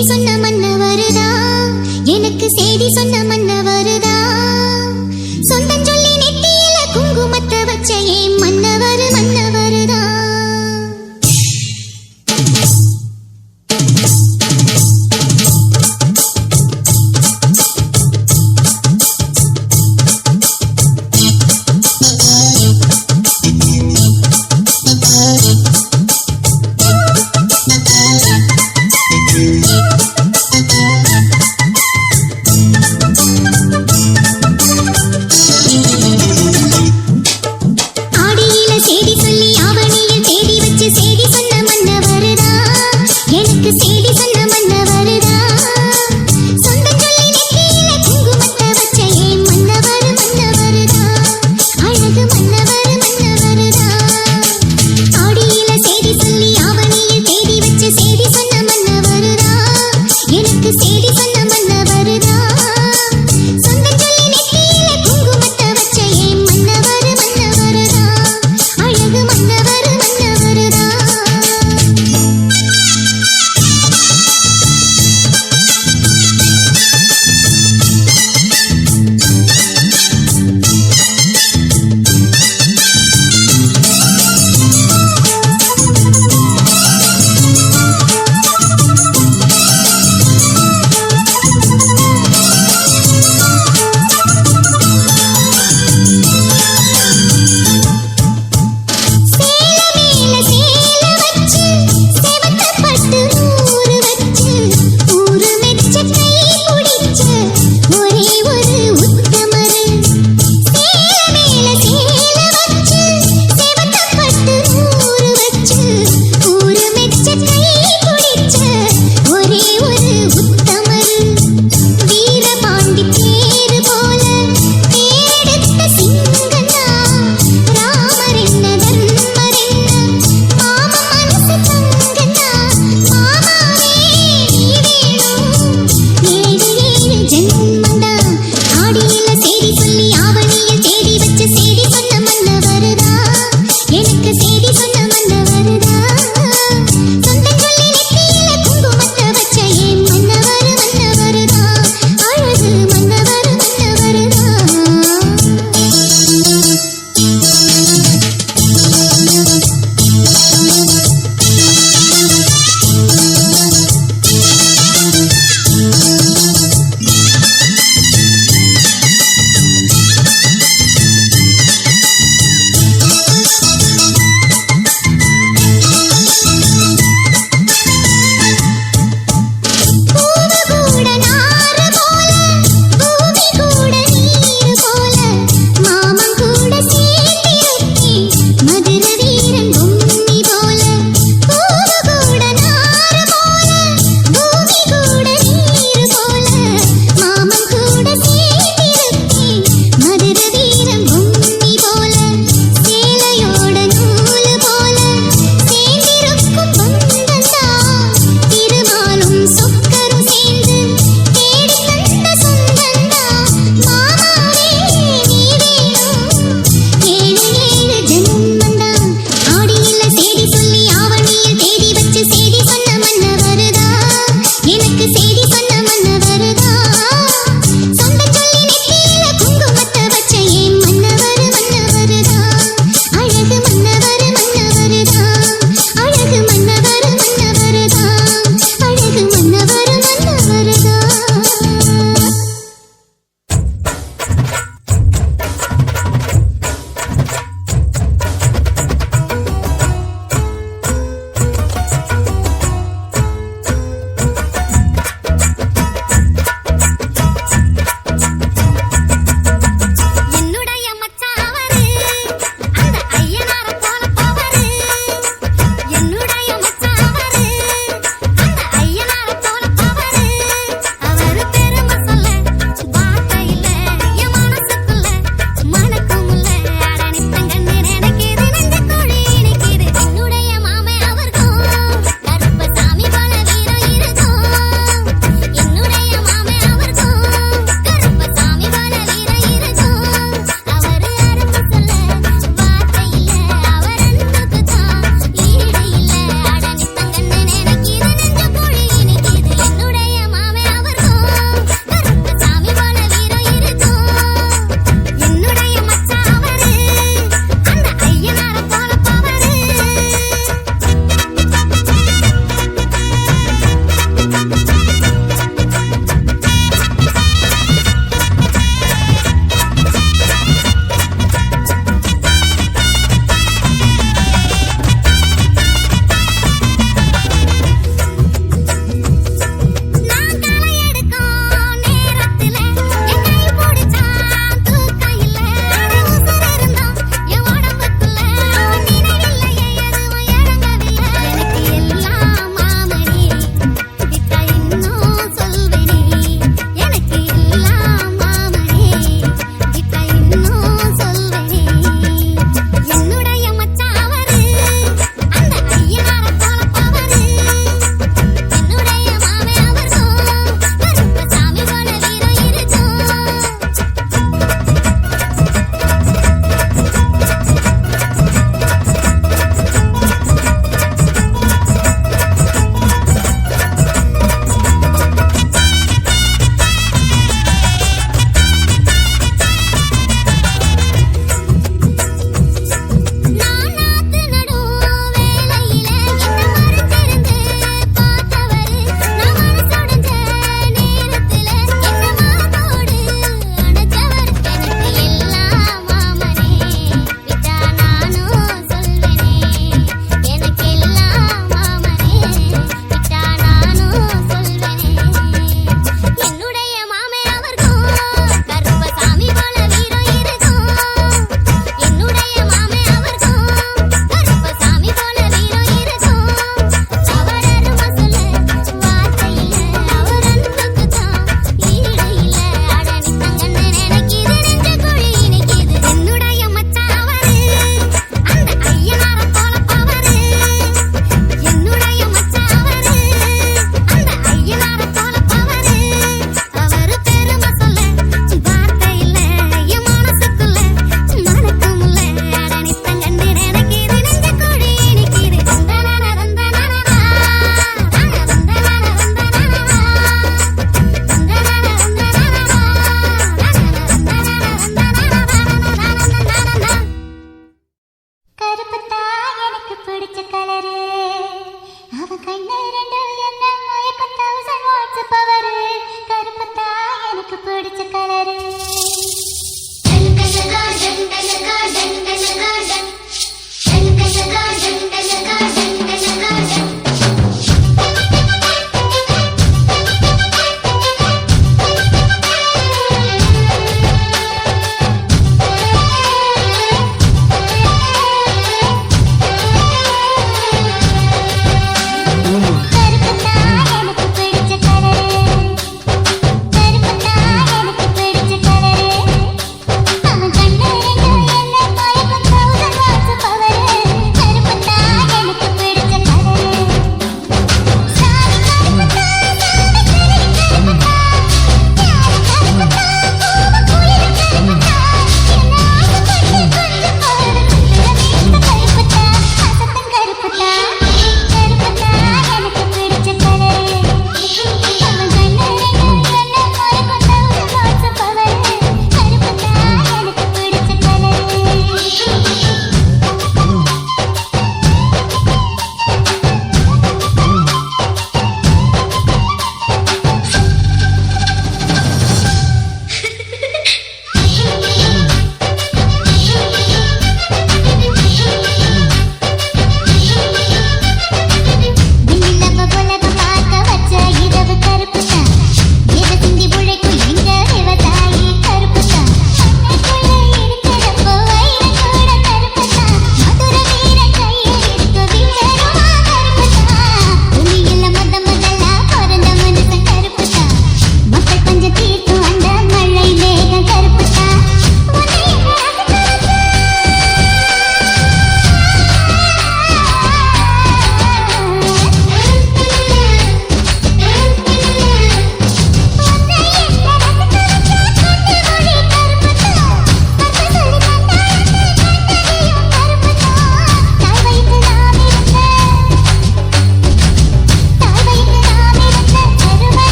சேதி சொன்ன மன்னவருதா, எனக்கு சேதி சொன்ன மன்னவருதா. சொந்தம் சொல்லி நெத்தியில குங்குமத்தை வச்ச ஏன் மன்னவர் மன்னவருதா. சொந்த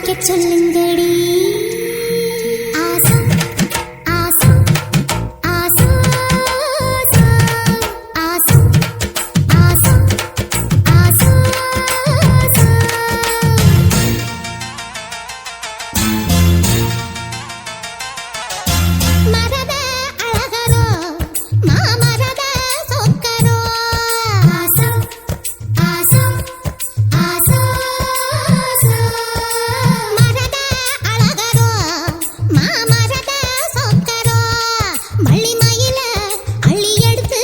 குடிக்க சொல்லுங்கடி ஆசா ஆசா ஆசா ஆசா ஆசா ஆசா மரத அழகரோ மாமரத சொக்கரோ ஆசா ஆசா ஆசா மரத அழகரோ மாமரத சொக்கரோ மல்லி மயில அள்ளி எடுத்து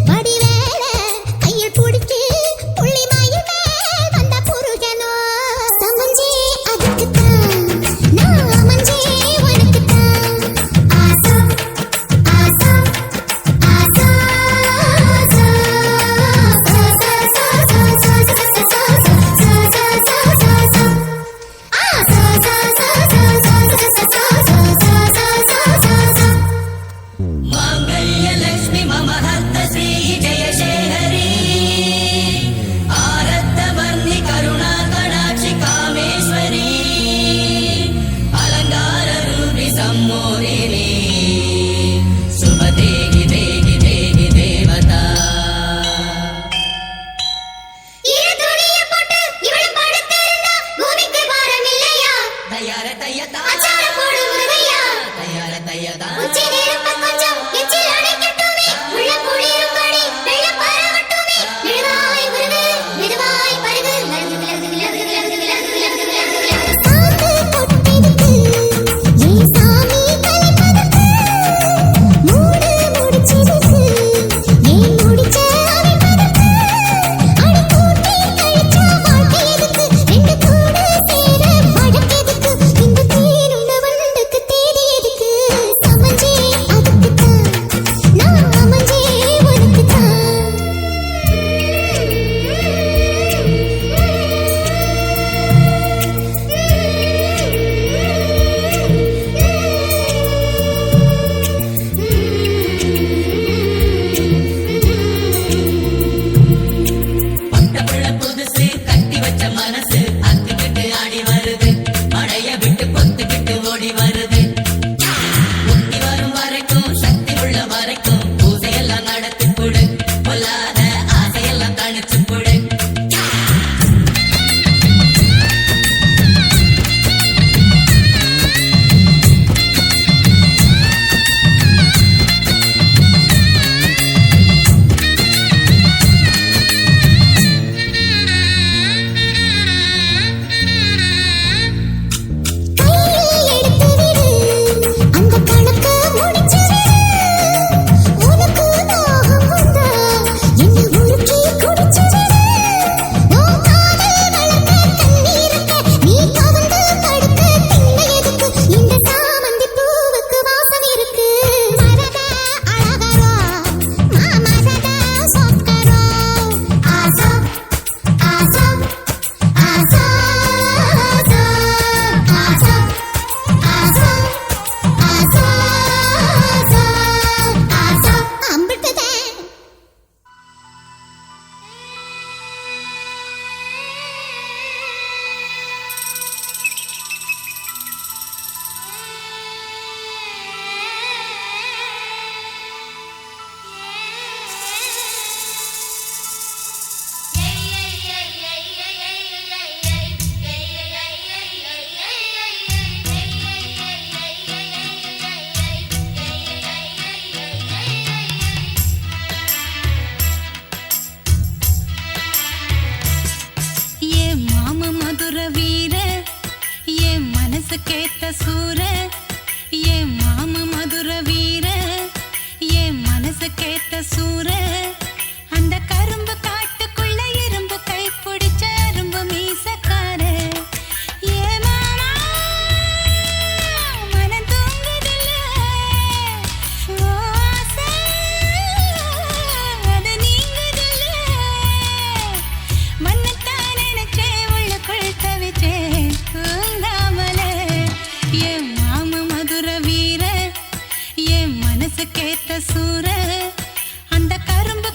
வடிவேல கையில் பிடிச்சி புள்ளி மயில் மேல் வந்த புருஷனோ சமஞ்சே அதுக்குத்தான் நான் அமைஞ்சே உனக்குத்தான் ஆசா ஆசா ஆசா माङ्गल्यलक्ष्मी मम हस्तश्री जयशेखरी आरत्तवर्णि करुणाकटाक्षि कामेश्वरी अलङ्काररूपि सम्मोहिनी शुभदेहि देहि देहि देवता துணிய போட்டு இவள படுத்திருந்தா பூமிக்கு பாரம் இல்லையா तयार तयता அச்சார போடு முருகையா तयार तयता உச்சி நேரப்ப கொஞ்சம் எச்சில் அடைக்கட்டுமே உள்ள குளிரும்படி வெள்ள பரவட்டுமே மெதுவாய் முருகு மெதுவாய் பருகு சாந்து கொட்டிருக்கு ஏ சாமி கலைப்பதற்கு மூடு முடிச்சிருக்கு ஏ முடிச்ச அவிழ்ப்பதற்கு அடி கூட்டி கழிச்சா வாழ்க்கை எதுக்கு ரெண்டு கூடு சேர வழக்கெதுக்கு இந்த தேருள்ள வண்டுக்கு தேடி எதுக்கு சமஞ்சே அதுக்குத்தான் நான் அமைஞ்சே உனக்குத்தான் பட்டப்புள்ள புதுசு கட்டி வச்ச மனசு அத்துக்கிட்டு ஆடி வருது மழைய விட்டு பொத்துக்கிட்டு ஓடி வருது முத்தி வரும் வரைக்கும் சக்தி உள்ள வரைக்கும் பூசையெல்லாம் நடத்தி கொடு பொல்லாத ஆசையெல்லாம் தணிச்சு கொடு கையில் எடுத்து விடு அந்த கணக்கு முடிச்சு விடு உனக்கு தாகம் வந்தா என்ன உருக்கி குடிச்சு விடு உன் காதல் வளர்க்க தண்ணீருக்க நீ கவர்ந்து படுக்க திண்ணை எதுக்கு இந்த சாமந்தி பூவுக்கு வாசம் இருக்கு மரத அழகரோ மாமரத சொக்கரோ ஆசா ஆசா ஆசா ஆசா ஆசா ஆசா ஆசா அம்பிட்டுதான் ஏ மாம மதுர வீர ஏ மனசு கேத்த சூர ஏ மாம மதுர வீர ஏ மனசு கேத்த சூர அந்த கரும்பு காட்டுக்குள்ள இரும்பு கை பிடிச்ச அரும்பு மீசக்கார ஏ மாமா மனம் தூங்குதில்ல ஓ ஆசை அது நீங்குதில்ல மன்னத்தான் நினைச்சேன் உள்ளுக்குள் தவிச்சேன் தூங்காமலே என் மாம மதுர வீர என் மனசு கேத்த சூர அந்த கரும்பு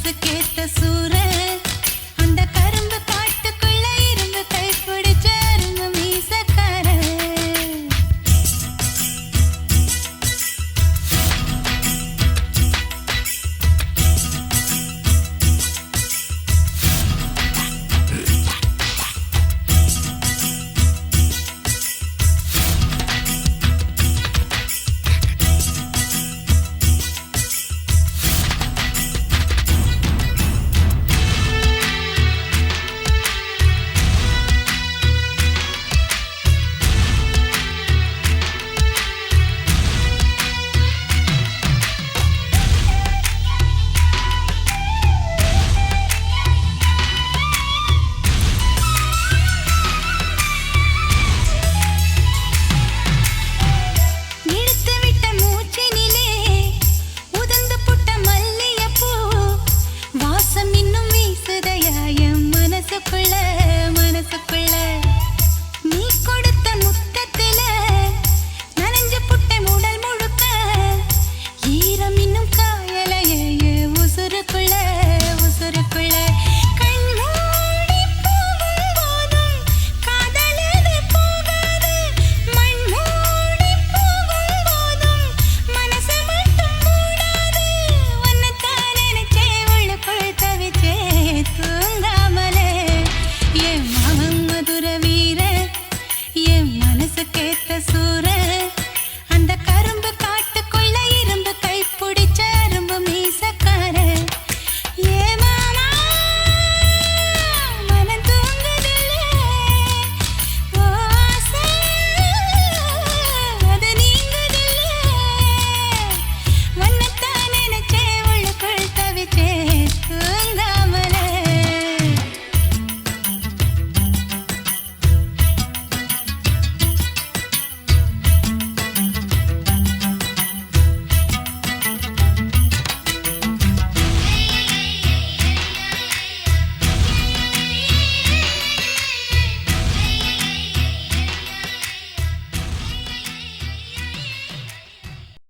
அதுக்கேத்த